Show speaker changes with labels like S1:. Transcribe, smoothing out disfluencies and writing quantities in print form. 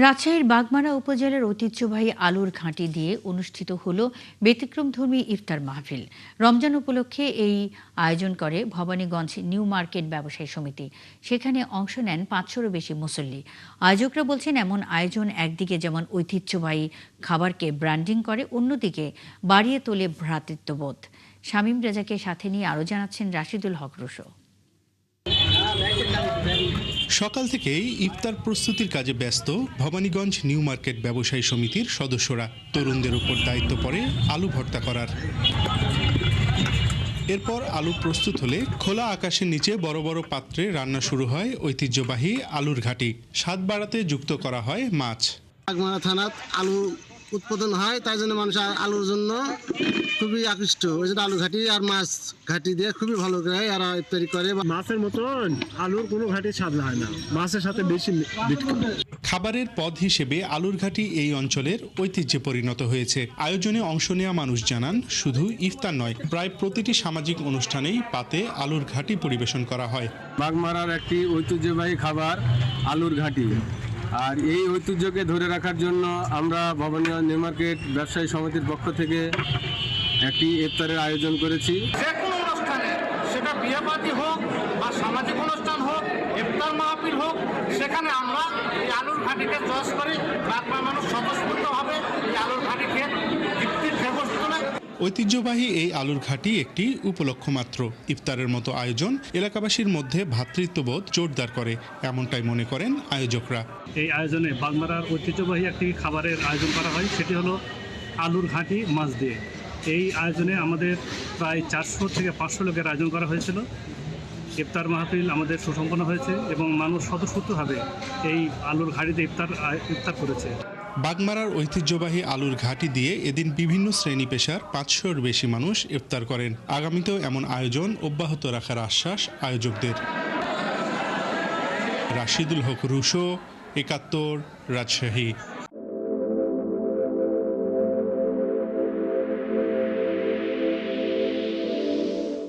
S1: রাজশাহীর বাগমারা উপজেলার ঐতিহ্যবাহী আলুর ঘাঁটি দিয়ে অনুষ্ঠিত হল ব্যতিক্রমধর্মী ইফতার মাহফিল। রমজান উপলক্ষে এই আয়োজন করে ভবানীগঞ্জ নিউ মার্কেট ব্যবসায়ী সমিতি। সেখানে অংশ নেন ৫০০-রও বেশি মুসল্লি। আয়োজকরা বলছেন, এমন আয়োজন একদিকে যেমন ঐতিহ্যবাহী খাবারকে ব্র্যান্ডিং করে, অন্যদিকে বাড়িয়ে তোলে ভ্রাতৃত্ববোধ। শামীম রেজাকে সাথে নিয়ে আরও জানাচ্ছেন রাশিদুল হক রুশো।
S2: সকাল থেকেই ইফতার প্রস্তুতির কাজে ব্যস্ত ভবানীগঞ্জ নিউ মার্কেট ব্যবসায়ী সমিতির সদস্যরা। তরুণদের উপর দায়িত্ব পড়ে আলু ভর্তা করার। এরপর আলু প্রস্তুত হলে খোলা আকাশের নিচে বড় বড় পাত্রে রান্না শুরু হয় ঐতিহ্যবাহী আলুর ঘাঁটি। স্বাদ বাড়াতে যুক্ত করা হয় মাছ।
S3: বাগমারা থানাত আলু উৎপাদন হয়, তাই জন্য মানুষ আলুর জন্য খুবই আকৃষ্ট। ওই জন্য আলু ঘাটি আর মাছ ঘাটি দিয়ে খুবই ভালো করে এরা তৈরি করে।
S4: মাছের মতন আলুর কোনো ঘাটি স্বাদ হয় না, মাছের সাথে বেশি
S2: খাবারের পদ হিসেবে আলুর ঘাটি এই অঞ্চলের ঐতিহ্যে পরিণত হয়েছে। আয়োজনে অংশ নেওয়া মানুষ জানান, শুধু ইফতার নয়, প্রায় প্রতিটি সামাজিক অনুষ্ঠানেই পাতে আলুর ঘাটি পরিবেশন করা হয়।
S5: বাগমারার একটি ঐতিহ্যবাহী খাবার আলুর ঘাটি, আর এই ঐতিহ্যকে ধরে রাখার জন্য আমরা ভবানীগঞ্জ নিউ মার্কেট ব্যবসায়ী সমিতির পক্ষ থেকে একটি ইফতারের আয়োজন করেছি।
S6: যে কোনো অনুষ্ঠানে, সেটা বিয়েবাদী হোক বা সামাজিক অনুষ্ঠান হোক, ইফতার মাহফিল হোক, সেখানে আমরা এই আলুর ঘাটিকে চয়েস করি। বাগমার মানুষ স্বতঃস্ফূর্তভাবে এই আলুর ঘাটিকে তৃপ্তির ফেবস তোলে।
S2: ঐতিহ্যবাহী এই আলুর ঘাটি একটি উপলক্ষ মাত্র। ইফতারের মতো আয়োজন এলাকাবাসীর মধ্যে ভ্রাতৃত্ববোধ জোরদার করে, এমনটাই মনে করেন আয়োজকরা।
S4: এই আয়োজনে বাগমারার ঐতিহ্যবাহী একটি খাবারের আয়োজন করা হয়, সেটি হলো আলুর ঘাঁটি মাছ দিয়ে। এই আয়োজনে আমাদের প্রায় 400 থেকে 500 লোকের আয়োজন করা হয়েছিল। ইফতার মাহফিল আমাদের সুসম্পন্ন হয়েছে এবং মানুষ স্বতঃস্ফূর্তভাবে এই আলুর ঘাঁটিতে ইফতার করেছে।
S2: বাগমারার ঐতিহ্যবাহী আলুর ঘাঁটি দিয়ে এদিন বিভিন্ন শ্রেণী পেশার 500-র বেশি মানুষ ইফতার করেন। আগামীতেও এমন আয়োজন অব্যাহত রাখার আশ্বাস আয়োজকদের। রাশিদুল হক রুশো, ৭১, রাজশাহী।